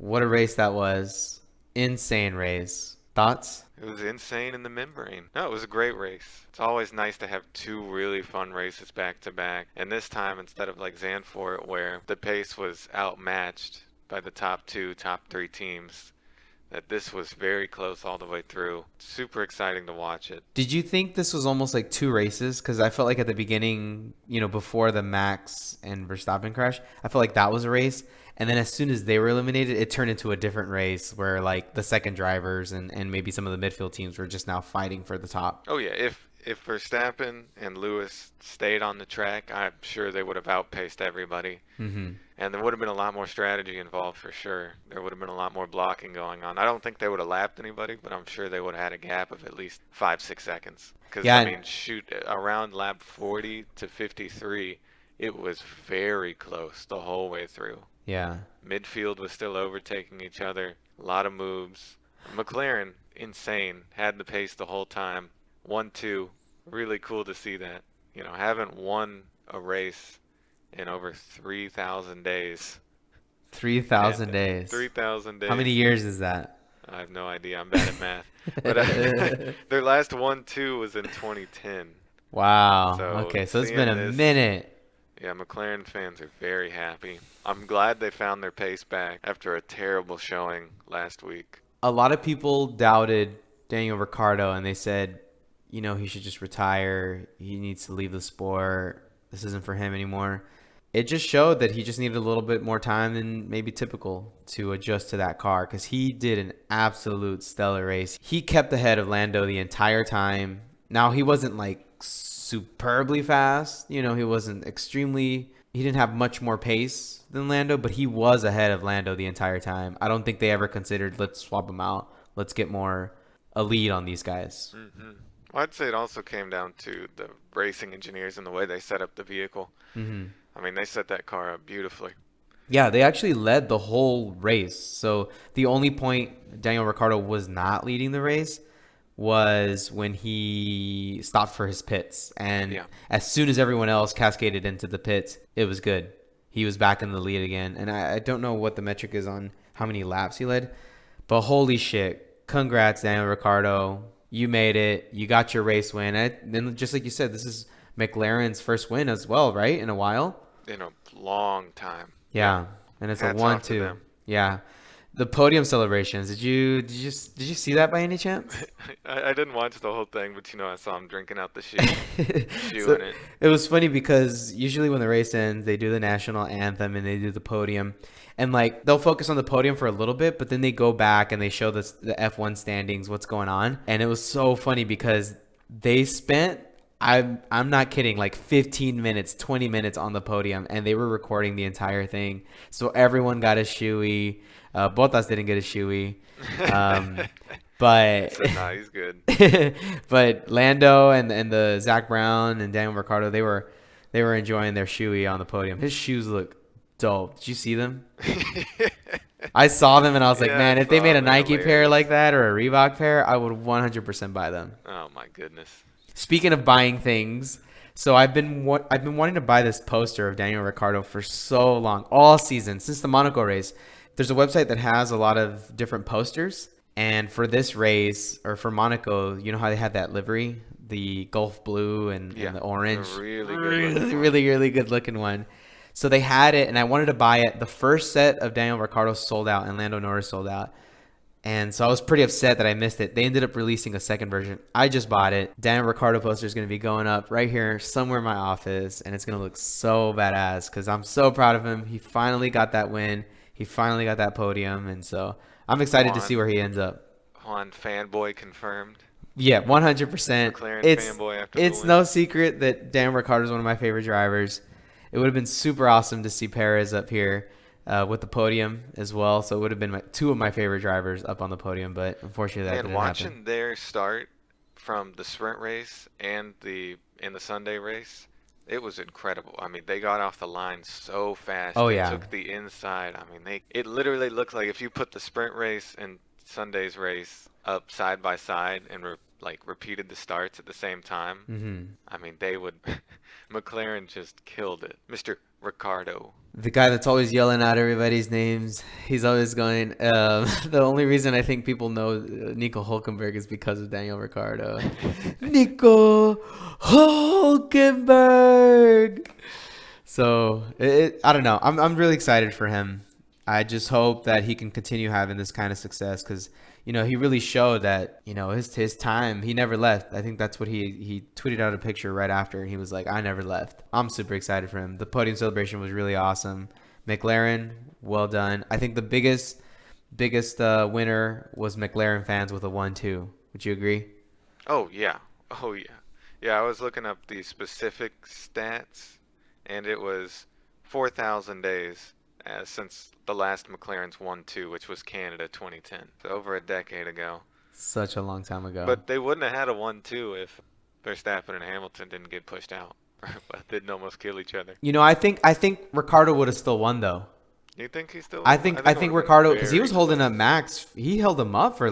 What a race that was. Insane race. Thoughts? It was insane in the membrane. No, it was a great race. It's always nice to have two really fun races back to back. And this time, instead of like Zandvoort, where the pace was outmatched by the top two, top three teams, that this was very close all the way through. Super exciting to watch it. Did you think this was almost like two races? Because I felt like at the beginning, before the Max and Verstappen crash, I felt like that was a race. And then as soon as they were eliminated, it turned into a different race where like the second drivers and maybe some of the midfield teams were just now fighting for the top. Oh yeah, if Verstappen and Lewis stayed on the track, I'm sure they would have outpaced everybody. Hmm. And there would have been a lot more strategy involved for sure. There would have been a lot more blocking going on. I don't think they would have lapped anybody, but I'm sure they would have had a gap of at least 5, 6 seconds. Because, I Yeah, mean, shoot, around lap 40 to 53, it was very close the whole way through. yeah. Midfield was still overtaking each other. A lot of moves. McLaren, insane. Had the pace the whole time. 1-2. Really cool to see that. Haven't won a race in over 3,000 days. 3,000 And days. 3,000 How many days. years is that? I have no idea. I'm bad at math. But their last 1-2 was in 2010. Wow. So Okay, so it's been seeing a this, minute. yeah, McLaren fans are very happy. I'm glad they found their pace back after a terrible showing last week. A lot of people doubted Daniel Ricciardo and they said, he should just retire. He needs to leave the sport. This isn't for him anymore. It just showed that he just needed a little bit more time than maybe typical to adjust to that car because he did an absolute stellar race. He kept ahead of Lando the entire time. Now, he wasn't like superbly fast. He wasn't extremely, he didn't have much more pace than Lando, but he was ahead of Lando the entire time. I don't think they ever considered, let's swap him out. Let's get more a lead on these guys. Well, I'd say it also came down to the racing engineers and the way they set up the vehicle. Hmm. I mean, they set that car up beautifully. Yeah, they actually led the whole race. So the only point Daniel Ricciardo was not leading the race was when he stopped for his pits. And Yeah. as soon as everyone else cascaded into the pits, it was good. He was back in the lead again. And I don't know what the metric is on how many laps he led, but holy shit. Congrats, Daniel Ricciardo. You made it. You got your race win. And then, just like you said, this is McLaren's first win as well, right? In a while. In a long time. Yep. Yeah, and it's a Hats off to 1-2. them. Yeah, the podium celebrations. Did you see that by any chance? I didn't watch the whole thing, but I saw him drinking out the shoe So in it. it was funny because usually when the race ends, they do the national anthem and they do the podium, and like they'll focus on the podium for a little bit, but then they go back and they show the F1 standings, what's going on, and it was so funny because they spent. I'm not kidding, like 15 minutes, 20 minutes on the podium, and they were recording the entire thing. So everyone got a shoey. Bottas didn't get a shoey. Um, but So, nah, he's good. but Lando and the Zach Brown and Daniel Ricciardo, they were enjoying their shoey on the podium. His shoes look dope. Did you see them? I saw them and I was like, Yeah, I man, if they saw made a him. They're Nike pair hilarious. like that or a Reebok pair, I would 100% buy them. Oh my goodness. Speaking of buying things, so I've been wanting to buy this poster of Daniel Ricciardo for so long, all season since the Monaco race. There's a website that has a lot of different posters, and for this race or for Monaco, you know how they had that livery, the Gulf blue Yeah, and the a orange, really good looking really one. really really good looking one. So they had it, and I wanted to buy it. The first set of Daniel Ricciardo sold out, and Lando Norris sold out. And so I was pretty upset that I missed it. They ended up releasing a second version. I just bought it. Daniel Ricciardo poster is going to be going up right here somewhere in my office. And it's going to look so badass because I'm so proud of him. He finally got that win. He finally got that podium. And so I'm excited to see Juan, where he ends up. Juan fanboy confirmed. Yeah, 100%. McLaren It's fanboy after the it's win. no secret that Daniel Ricciardo is one of my favorite drivers. It would have been super awesome to see Perez up here with the podium as well. So it would have been two of my favorite drivers up on the podium, but unfortunately that Man, didn't happen. watching their start from the sprint race and the Sunday race, it was incredible. I mean, they got off the line so fast. Oh They yeah. took the inside. I mean, it literally looked like if you put the sprint race and Sunday's race up side by side and like repeated the starts at the same time, Hmm. I mean, they would. McLaren just killed it. Mr. Ricardo. The guy that's always yelling out everybody's names. He's always going. The only reason I think people know Nico Hulkenberg is because of Daniel Ricciardo. Nico Hulkenberg. So I don't know. I'm really excited for him. I just hope that he can continue having this kind of success because he really showed that his time, he never left. I think that's what he tweeted out a picture right after, and he was like, I never left. I'm super excited for him. The podium celebration was really awesome. McLaren, well done. I think the biggest winner was McLaren fans with a 1-2. Would you agree? Oh yeah. Oh yeah. Yeah, I was looking up the specific stats, and it was 4,000 days since the last McLaren's 1-2, which was Canada 2010, so over a decade ago. Such a long time ago. But they wouldn't have had a 1-2 if Verstappen and Hamilton didn't get pushed out, but didn't almost kill each other. I think Ricardo would have still won though. You think he still? I think Ricardo, because he was holding up Max. He held him up for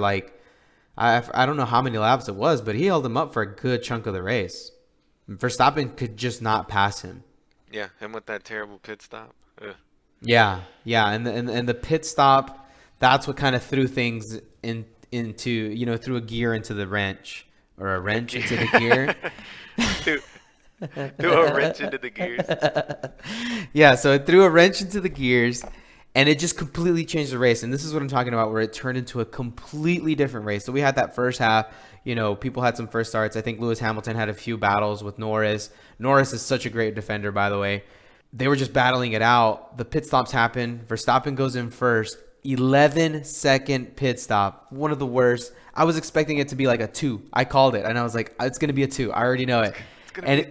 I don't know how many laps it was, but he held him up for a good chunk of the race. Verstappen could just not pass him. Yeah, him with that terrible pit stop. Ugh. Yeah, and the pit stop, that's what kind of threw things into threw a gear into the wrench, or a wrench into the gear. Threw a wrench into the gears. Yeah, so it threw a wrench into the gears, and it just completely changed the race. And this is what I'm talking about, where it turned into a completely different race. So we had that first half. People had some first starts. I think Lewis Hamilton had a few battles with Norris. Norris is such a great defender, by the way. They were just battling it out. The pit stops happen. Verstappen goes in first. 11-second pit stop. One of the worst. I was expecting it to be like a 2. I called it, and I was like, it's going to be a 2. I already know it. It's going to be a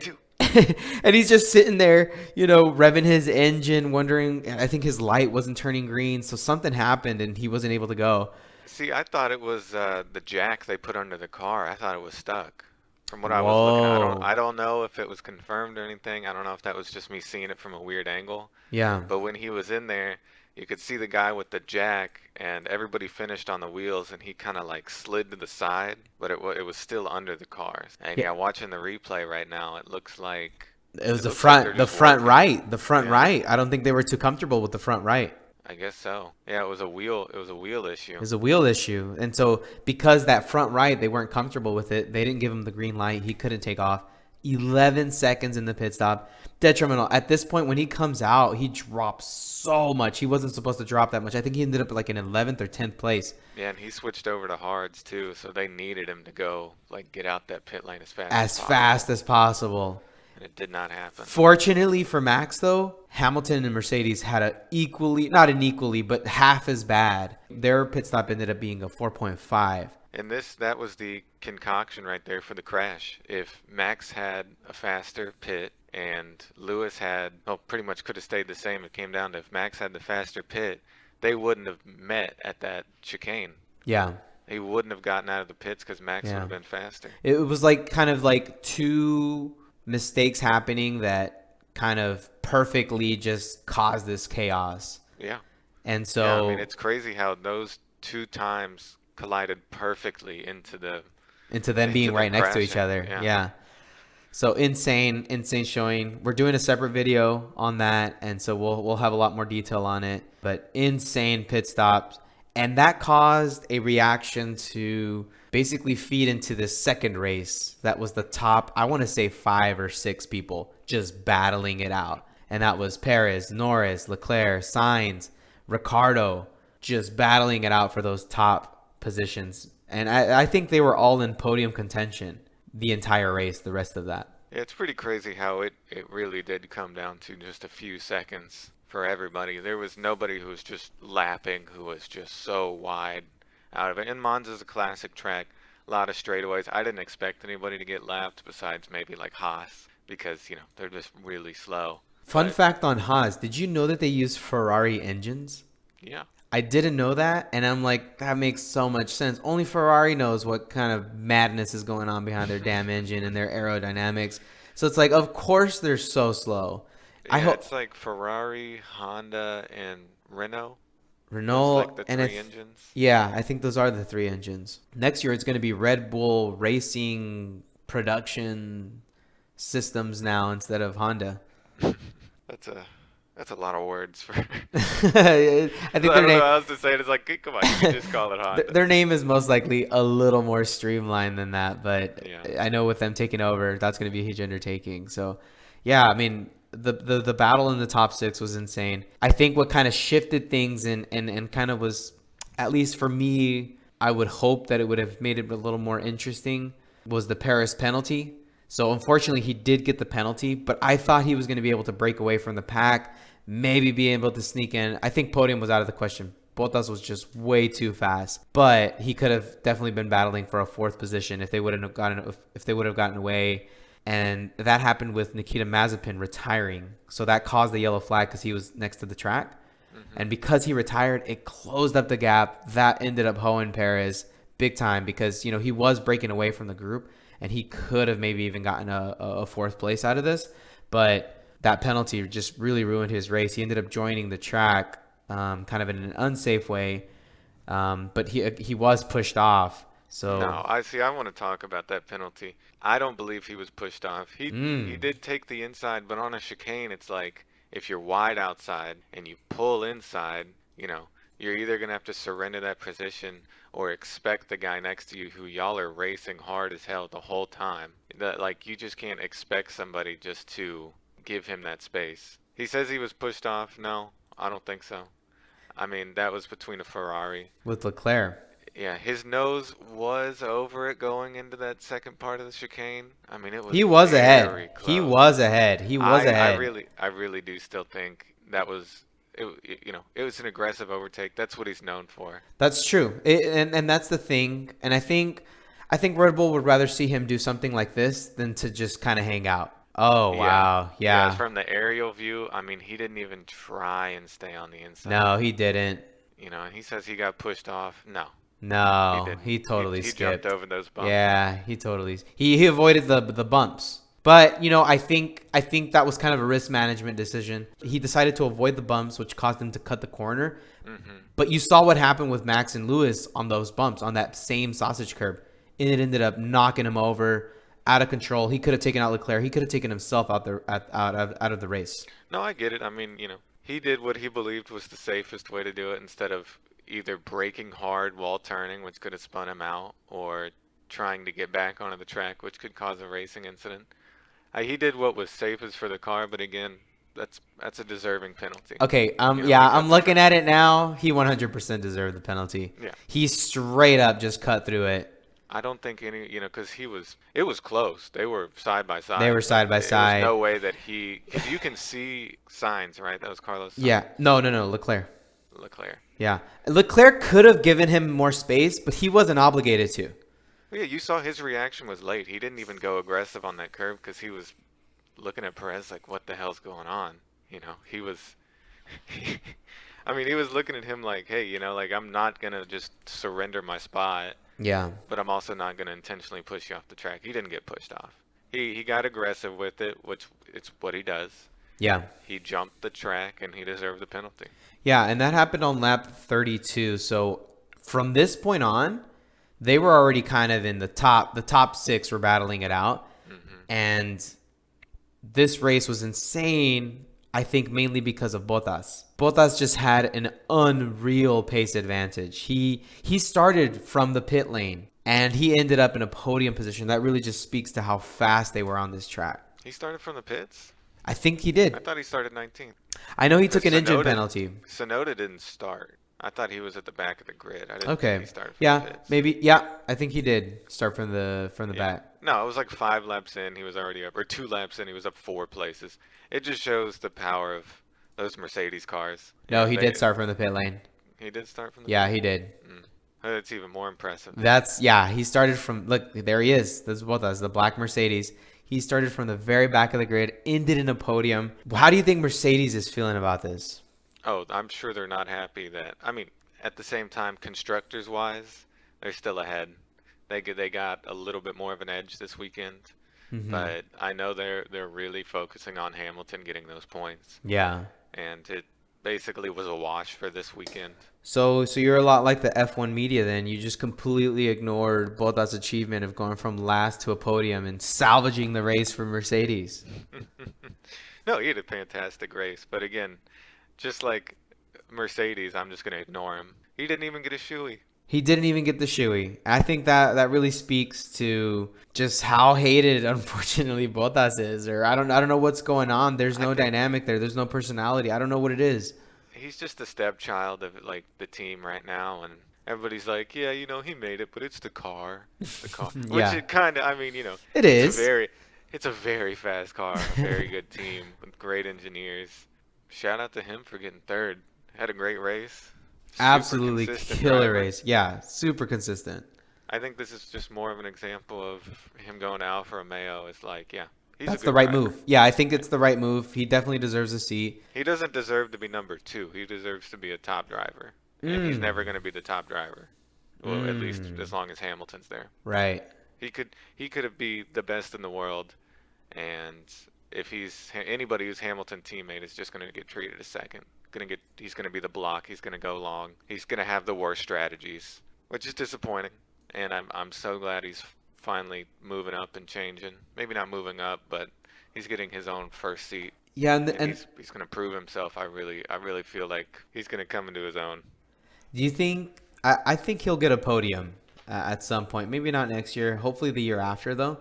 2. And he's just sitting there, revving his engine, wondering. I think his light wasn't turning green, so something happened, and he wasn't able to go. See, I thought it was the jack they put under the car. I thought it was stuck. From what I was looking at, I don't know if it was confirmed or anything. I don't know if that was just me seeing it from a weird angle. Yeah. But when he was in there, you could see the guy with the jack, and everybody finished on the wheels, and he kind of slid to the side, but it was still under the cars. And yeah, watching the replay right now, it looks like it was the front right. I don't think they were too comfortable with the front right. I guess so. Yeah, it was a wheel issue. It was a wheel issue. And so because that front right, they weren't comfortable with it, they didn't give him the green light. He couldn't take off. 11 seconds in the pit stop. Detrimental. At this point, when he comes out, he drops so much. He wasn't supposed to drop that much. I think he ended up in 11th or 10th place. Yeah, and he switched over to hards too, so they needed him to go get out that pit lane as fast as possible. And it did not happen. Fortunately for Max, though, Hamilton and Mercedes had not an equally, but half as bad. Their pit stop ended up being a 4.5. And that was the concoction right there for the crash. If Max had a faster pit and Lewis pretty much could have stayed the same. It came down to if Max had the faster pit, they wouldn't have met at that chicane. Yeah. He wouldn't have gotten out of the pits because Max would have been faster. It was kind of two mistakes happening that kind of perfectly just caused this chaos. Yeah. And so yeah, I mean, it's crazy how those 2 times collided perfectly into them being right next to crashing. each other. Yeah. So insane showing. We're doing a separate video on that, and so we'll have a lot more detail on it. But insane pit stops, and that caused a reaction to basically feed into this second race. That was the top, I want to say 5 or 6 people just battling it out, and that was Perez, Norris, Leclerc, Sainz, Ricciardo, just battling it out for those top positions. And I think they were all in podium contention the entire race, the rest of that. Yeah, it's pretty crazy how it really did come down to just a few seconds for everybody. There was nobody who was just lapping, who was just so wide out of it. And Monza's a classic track, a lot of straightaways. I didn't expect anybody to get lapped besides maybe Haas, because, they're just really slow. Fun fact on Haas, did you know that they use Ferrari engines? Yeah. I didn't know that, and I'm like, that makes so much sense. Only Ferrari knows what kind of madness is going on behind their damn engine and their aerodynamics. So it's of course they're so slow. Yeah, it's Ferrari, Honda, and Renault. The and 3 engines. Yeah, I think those are the 3 engines. Next year it's going to be Red Bull Racing Production Systems now instead of Honda. That's a lot of words for. I think I their don't know name how else to say it. It's like, come on, you can just call it Honda. their name is most likely a little more streamlined than that, but Yeah. I know with them taking over, that's going to be a huge undertaking. So, yeah, I mean, the battle in the top six was insane. I think what kind of shifted things and kind of was, at least for me, I would hope that it would have made it a little more interesting, was the Perez penalty. So unfortunately, he did get the penalty, but I thought he was going to be able to break away from the pack, maybe be able to sneak in. I think podium was out of the question. Bottas was just way too fast, but he could have definitely been battling for a fourth position if they would have gotten away. And that happened with Nikita Mazepin retiring, so that caused the yellow flag because he was next to the track, and because he retired, it closed up the gap. That ended up hoeing Perez big time because he was breaking away from the group, and he could have maybe even gotten a fourth place out of this, but that penalty just really ruined his race. He ended up joining the track kind of in an unsafe way, but he was pushed off. So No, I want to talk about that penalty. I don't believe he was pushed off. He did take the inside, but on a chicane, it's like if you're wide outside and you pull inside, you're either gonna have to surrender that position or expect the guy next to you who y'all are racing hard as hell the whole time. That like you just can't expect somebody just to give him that space. He says he was pushed off. No, I don't think so. I mean, that was between a Ferrari. with Leclerc, Yeah, his nose was over it going into that second part of the chicane. I mean, it was he was very ahead. He close. was ahead. He was I ahead. really do still think that was it was an aggressive overtake. That's what he's known for. That's true, and that's the thing. And I think Red Bull would rather see him do something like this than to just kind of hang out. Oh Yeah. wow, Yeah, yeah. from the aerial view, I mean, he didn't even try and stay on the inside. No, he didn't. And he says he got pushed off. No, he No, didn't. he totally He jumped skipped. over those bumps. Yeah, he avoided the bumps. But I think that was kind of a risk management decision. He decided to avoid the bumps, which caused him to cut the corner. But you saw what happened with Max and Lewis on those bumps on that same sausage curb, and it ended up knocking him over, out of control. He could have taken out Leclerc. He could have taken himself out of the race. No, I get it. I mean, he did what he believed was the safest way to do it instead of either braking hard while turning, which could have spun him out, or trying to get back onto the track, which could cause a racing incident. He did what was safest for the car, but again, that's a deserving penalty. Okay, He cut I'm the looking track. at it now. He 100% deserved the penalty. Yeah. He straight up just cut through it. I don't think because it was close. They were side by side. They were side by There was side. no way that because you can see signs, right? That was Carlos Sainz. Yeah, no, Leclerc. Leclerc. Yeah, Leclerc could have given him more space, but he wasn't obligated to. Yeah, you saw his reaction was late. He didn't even go aggressive on that curve because he was looking at Perez like, what the hell's going on? He was, I mean, he was looking at him like, hey, like I'm not gonna just surrender my spot, Yeah, but I'm also not gonna intentionally push you off the track. He didn't get pushed off. He got aggressive with it, which it's what he does. yeah, He jumped the track and he deserved the penalty. yeah, and that happened on lap 32. So from this point on, they were already kind of in the top. The top six were battling it out, and this race was insane. I think mainly because of Bottas. Bottas just had an unreal pace advantage. He started from the pit lane and he ended up in a podium position. That really just speaks to how fast they were on this track. He started from the pits? I think he I did. thought he started 19th. I know he took an engine Sonoda- penalty. Sonoda didn't start. I thought he was at the back of the grid. I didn't Okay. think he started from Yeah, the pits. maybe. Yeah, I think he did start from the Yeah. back. No, it was like 5 laps in. He was already up, or 2 laps in. He was up 4 places. It just shows the power of those Mercedes cars. No, he did start from the pit lane. He did start from the. Yeah, he did. That's even more impressive. He started from, look, there he is. This is Bottas, the black Mercedes. He started from the very back of the grid, ended in a podium. How do you think Mercedes is feeling about this? Oh, I'm sure they're not happy that. I mean, at the same time, constructors wise, they're still ahead. They got a little bit more of an edge this weekend, but I know they're really focusing on Hamilton getting those points, Yeah. and it basically was a wash for this weekend. So you're a lot like the F1 media then. You just completely ignored Bottas' achievement of going from last to a podium and salvaging the race for Mercedes. No, he had a fantastic race. But again, just like Mercedes, I'm just gonna ignore him. He didn't even get a shoey. He didn't even get the shoey. I think that really speaks to just how hated, unfortunately, Bottas is. Or I don't know what's going on. There's I no think dynamic there. There's no personality. I don't know what it is. he's just the stepchild of like the team right now, and everybody's like, yeah, he made it, but it's the car. It's the car. Which Yeah, it kind of, it it's a is. very, it's a very fast car, a very good team with great engineers. Shout out to him for getting third. Had a great race. Super Absolutely consistent killer driver. race. Yeah, super consistent. I think this is just more of an example of him going to Alfa Romeo. It's like, yeah, he's a That's the good right driver. move. Yeah, I think Yeah. it's the right move. He definitely deserves a seat. He doesn't deserve to be number two. He deserves to be a top driver. And he's Mm. never going to be the top driver. Well, at least Mm. as long as Hamilton's there. Right. He could be the best in the world, and if anybody who's Hamilton teammate is just going to get treated as second. He's going to be the block. He's going to go long. He's going to have the worst strategies, which is disappointing. And I'm so glad he's finally moving up and changing. Maybe not moving up, but he's getting his own first seat, Yeah, and and and he's going to prove himself. I really feel like he's going to come into his own. do you think I think he'll get a podium at some point? Maybe not next year. Hopefully the year after, though.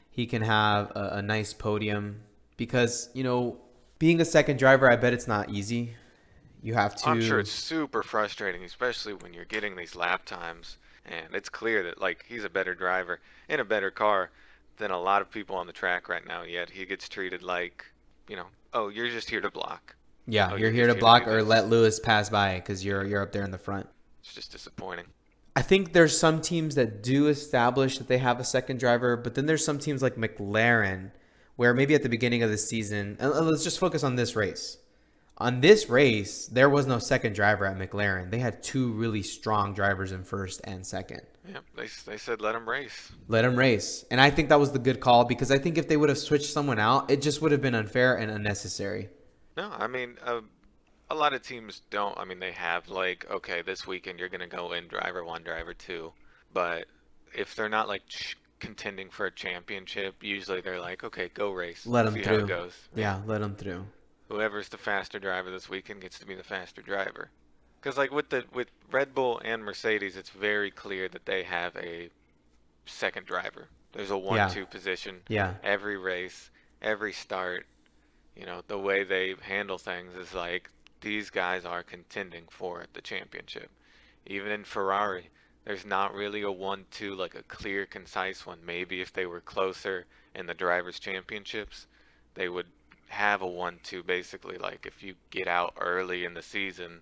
He can have a nice podium because, being a second driver, I bet it's not easy. You have I'm sure to. it's super frustrating, especially when you're getting these lap times, and it's clear that like he's a better driver in a better car than a lot of people on the track right now. Yet he gets treated like, oh, you're just here to block. Yeah, Oh, you're you're here just to here to do block or this. let Lewis pass by because Yeah, you're up there in the front. it's just disappointing. I think there's some teams that do establish that they have a second driver, but then there's some teams like McLaren where maybe at the beginning of the season, and let's just focus on this race. On this race, there was no second driver at McLaren. They had two really strong drivers in first and second. Yeah, they said let him race. Let them race. And I think that was the good call because I think if they would have switched someone out, it just would have been unfair and unnecessary. No, a lot of teams don't. I mean, they have like, okay, this weekend you're gonna go in driver one, driver two, but if they're not like contending for a championship, usually they're like, okay, go race, Let them see how it through. goes. Yeah, Yeah, let them through. whoever's the faster driver this weekend gets to be the faster driver. Because like with Red Bull and Mercedes, it's very clear that they have a second driver. There's a Yeah, 1-2 position yeah. every race, every start. The way they handle things is like these guys are contending for the championship. Even in Ferrari, there's not really a 1-2, like a clear, concise one. Maybe if they were closer in the drivers' championships, they would have a 1-2 basically. Like if you get out early in the season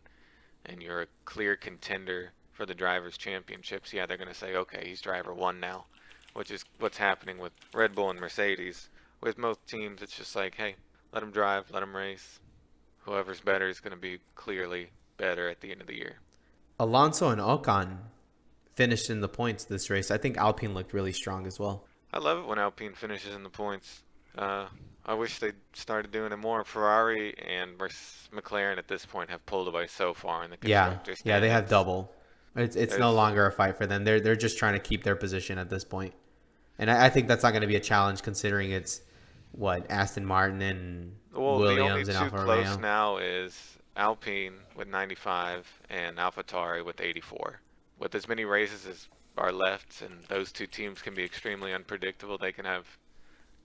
and you're a clear contender for the drivers' championships, yeah, they're going to say, okay, he's driver one now, which is what's happening with Red Bull and Mercedes. With most teams, it's just like, hey, let them drive, let them race. Whoever's better is going to be clearly better at the end of the year. Alonso and Ocon finished in the points this race. I think Alpine looked really strong as well. I love it when Alpine finishes in the points. I wish they started doing it more. Ferrari and McLaren at this point have pulled away so far in the Yeah, constructors' yeah, they have standings. double. It's no There's longer a fight for them. They're just trying to keep their position at this point. And I think that's not going to be a challenge considering it's what Aston Martin and Well, the only Williams and two Alfa close Romeo. now is Alpine with 95 and AlphaTauri with 84. With as many races as are left, and those two teams can be extremely unpredictable, they can have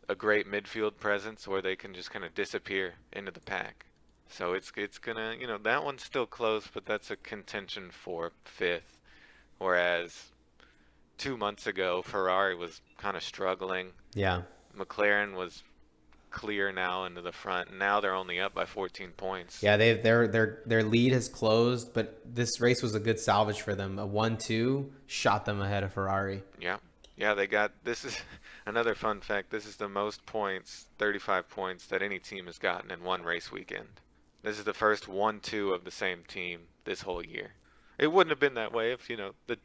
a great midfield presence, or they can just kind of disappear into the pack. So it's gonna, that one's still close, but that's a contention for fifth. Whereas 2 months ago, Ferrari was kind of struggling. Yeah. McLaren was clear now into the front. And now they're only up by 14 points. Yeah, their lead has closed, but this race was a good salvage for them. A 1-2 shot them ahead of Ferrari. Yeah. Yeah, this is another fun fact. This is the most points, 35 points, that any team has gotten in one race weekend. This is the first 1-2 of the same team this whole year. It wouldn't have been that way if, the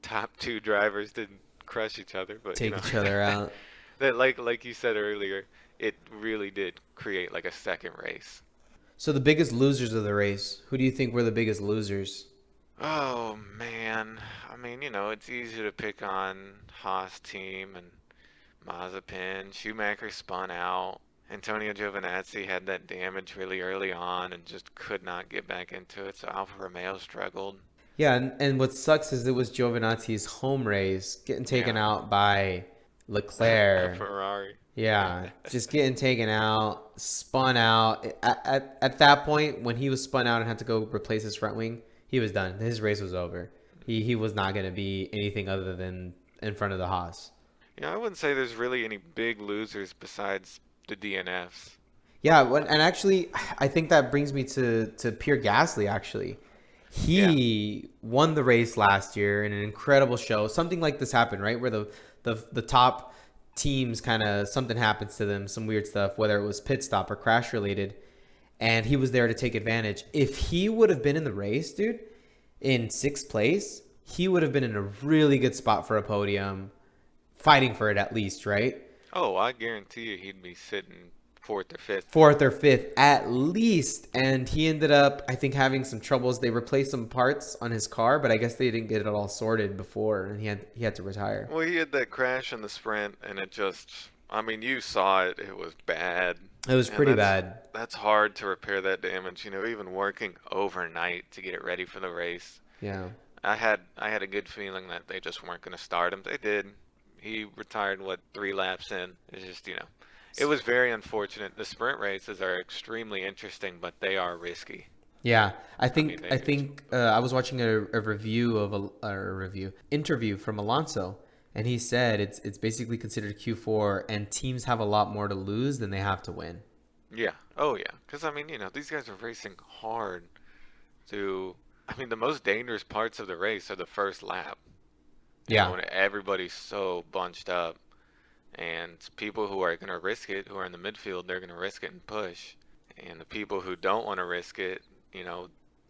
top two drivers didn't crush each other, but Take each other out. that like you said earlier, it really did create like a second race. So the biggest losers of the race, who do you think were the biggest losers? Oh man, I mean, it's easy to pick on Haas team and Mazepin. Schumacher spun out. Antonio Giovinazzi had that damage really early on and just could not get back into it. So Alfa Romeo struggled. Yeah, and what sucks is it was Giovinazzi's home race getting taken Yeah. out by A Leclerc. Ferrari. Yeah, just getting taken out, spun out. At that point, when he was spun out and had to go replace his front wing, he was done. His race was over. He was not going to be anything other than in front of the Haas. Yeah, I wouldn't say there's really any big losers besides the DNFs. Yeah, and actually, I think that brings me to Pierre Gasly. Actually, Yeah. he won the race last year in an incredible show. Something like this happened, right? Where the top teams kind of something happens to them, some weird stuff, whether it was pit stop or crash related, and he was there to take advantage. If he would have been in the race, dude, in sixth place, he would have been in a really good spot for a podium, fighting for it at least, right? Oh, I guarantee you he'd be sitting fourth or fifth. Fourth or fifth at least. And he ended up, I think, having some troubles. They replaced some parts on his car, but I guess they didn't get it all sorted before, and he had to retire. Well, he had that crash in the sprint, and it just, I mean, you saw it. It was bad. It was And pretty bad. that's hard to repair that damage, even working overnight to get it ready for the race. Yeah. I had a good feeling that they just weren't going to start him. They did. He retired, what, 3 laps in. It's just, it was very unfortunate. The sprint races are extremely interesting, but they are risky. Yeah, I mean, think I was watching a review of a review interview from Alonso, and he said it's basically considered Q4, and teams have a lot more to lose than they have to win. Yeah. Oh, yeah. Because, these guys are racing hard the most dangerous parts of the race are the first lap. Yeah, When everybody's so bunched up. And people who are going to risk it, who are in the midfield, they're going to risk it and push. And the people who don't want to risk it,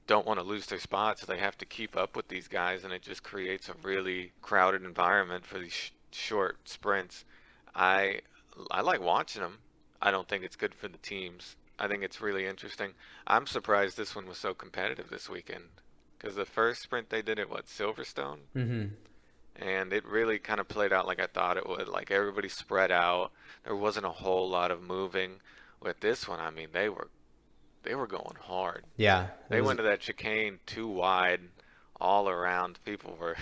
don't want to lose their spots, so they have to keep up with these guys, and it just creates a really crowded environment for these short sprints. I I like watching them. I don't think it's good for the teams. I think it's really interesting. I'm surprised this one was so competitive this weekend because the first sprint they did at Silverstone, hmm and it really kind of played out like I thought it would. Like everybody spread out. There wasn't a whole lot of moving. With this one, they were going hard. yeah, They went to that chicane too wide all around. People were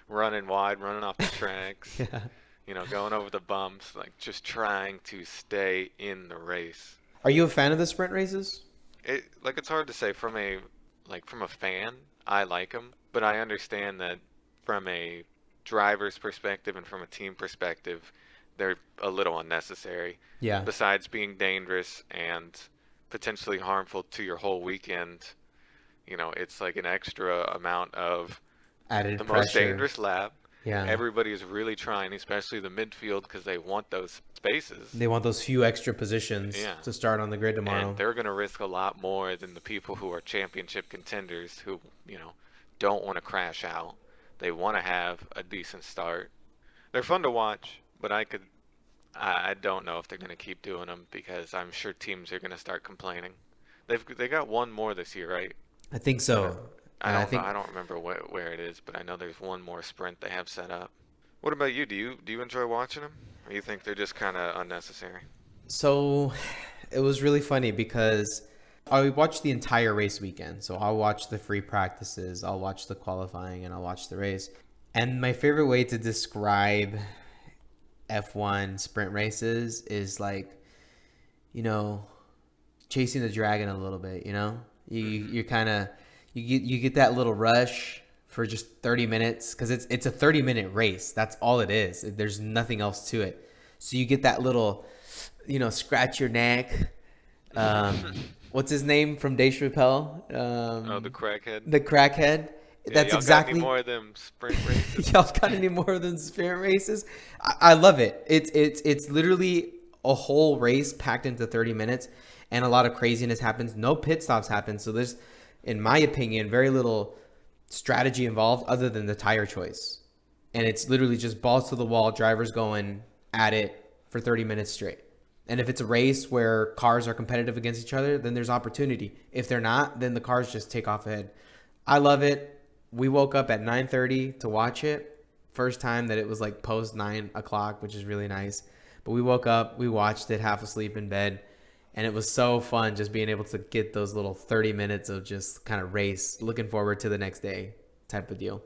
running wide, running off the tracks, yeah. going over the bumps, like just trying to stay in the race. Are you a fan of the sprint races? It's hard to say from a fan. I like them, but I understand that from a driver's perspective and from a team perspective, they're a little unnecessary. Yeah, Besides being dangerous and potentially harmful to your whole weekend, it's like an extra amount of added the most pressure. dangerous lap. Yeah, Everybody is really trying, especially the midfield, because they want those spaces. they want those few extra positions Yeah. to start on the grid tomorrow. And they're going to risk a lot more than the people who are championship contenders who, don't want to crash out. They want to have a decent start. They're fun to watch, but I don't know if they're going to keep doing them because I'm sure teams are going to start complaining. They got one more this year, right? I think so. I And I don't think I don't remember where it is, but I know there's one more sprint they have set up. What about you? Do you enjoy watching them, or you think they're just kind of unnecessary? so. It was really funny because I watched the entire race weekend. So I'll watch the free practices, I'll watch the qualifying, and I'll watch the race. And my favorite way to describe F1 sprint races is like, you know, chasing the dragon a little bit, you know? You're kind of you get that little rush for just 30 minutes cuz it's a 30-minute race. That's all it is. There's nothing else to it. So you get that little, scratch your neck. What's his name from Dave Chappelle? Oh, the crackhead. The crackhead. Yeah, That's y'all exactly. got any more of them sprint races? Y'all got any more than sprint races? I love it. It's literally a whole race packed into 30 minutes, and a lot of craziness happens. No pit stops happen, so there's, in my opinion, very little strategy involved other than the tire choice, and it's literally just balls to the wall, drivers going at it for 30 minutes straight. And if it's a race where cars are competitive against each other, then there's opportunity. If they're not, then the cars just take off ahead. I love it. We woke up at 9:30 to watch it. First time that it was like post 9 o'clock, which is really nice. But we woke up, we watched it half asleep in bed, and it was so fun just being able to get those little 30 minutes of just kind of race, looking forward to the next day type of deal.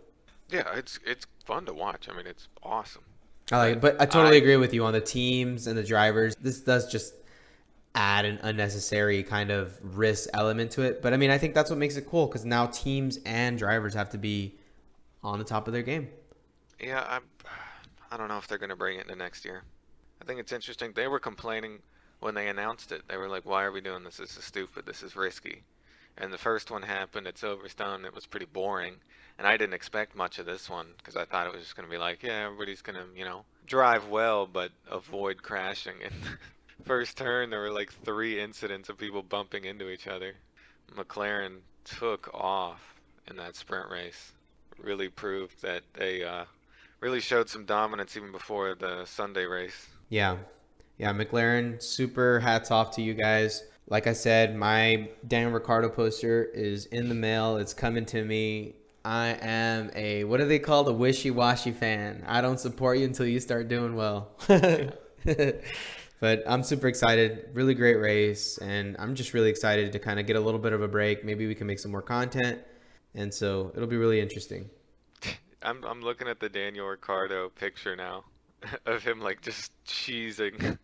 Yeah, it's fun to watch. I mean, it's awesome. I like But it, but I totally I agree with you on the teams and the drivers. This does just add an unnecessary kind of risk element to it. But I mean, I think that's what makes it cool because now teams and drivers have to be on the top of their game. yeah, I don't know if they're gonna bring it into next year. I think it's interesting. They were complaining when they announced it. They were like, "Why are we doing this? This is stupid. This is risky." And the first one happened at Silverstone. It was pretty boring, and I didn't expect much of this one because I thought it was just gonna be like, yeah, everybody's gonna, drive well but avoid crashing. And first turn, there were like 3 incidents of people bumping into each other. McLaren took off in that sprint race. Really proved that they really showed some dominance even before the Sunday race. Yeah. Yeah, McLaren, super hats off to you guys. Like I said, my Daniel Ricciardo poster is in the mail. It's coming to me. I am what do they call a wishy-washy fan? I don't support you until you start doing well. But I'm super excited. Really great race. And I'm just really excited to kind of get a little bit of a break. Maybe we can make some more content. And so it'll be really interesting. I'm looking at the Daniel Ricciardo picture now of him like just cheesing.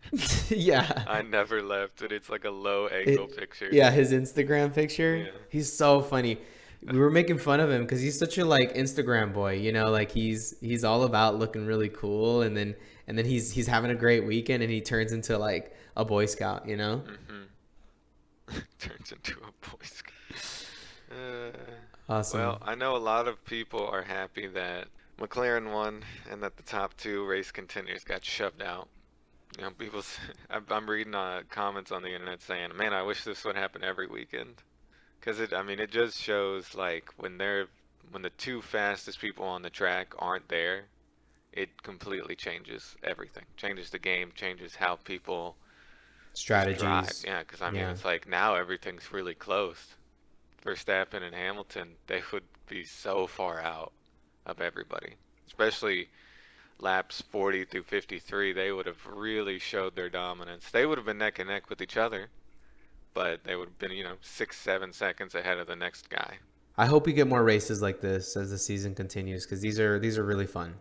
Yeah. I never left, and it's like a low angle picture. Yeah, his Instagram picture. Yeah. He's so funny. We were making fun of him because he's such a like Instagram boy, like he's all about looking really cool, and then he's having a great weekend, and he turns into like a Boy Scout. Turns into a Boy Scout. Awesome. Well, I know a lot of people are happy that McLaren won and that the top two race contenders got shoved out. I'm reading comments on the internet saying, "Man, I wish this would happen every weekend," because it just shows like when the two fastest people on the track aren't there, it completely changes everything. Changes the game, changes how people just drive. Strategies. Yeah, because Yeah. it's like now everything's really close. Verstappen and Hamilton, they would be so far out of everybody, especially laps 40 through 53. They would have really showed their dominance. They would have been neck and neck with each other, but they would have been 6-7 seconds ahead of the next guy. I hope we get more races like this as the season continues because these are really fun.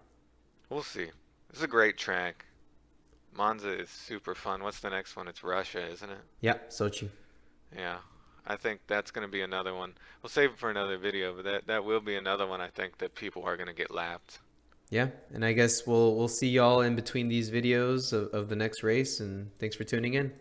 We'll see. This is a great track. Monza is super fun. What's the next one? It's Russia, isn't it? Yep, Sochi. Yeah, I think that's going to be another one. We'll save it for another video, but that will be another one I think that people are going to get lapped. Yeah, and I guess we'll see y'all in between these videos of the next race, and thanks for tuning in.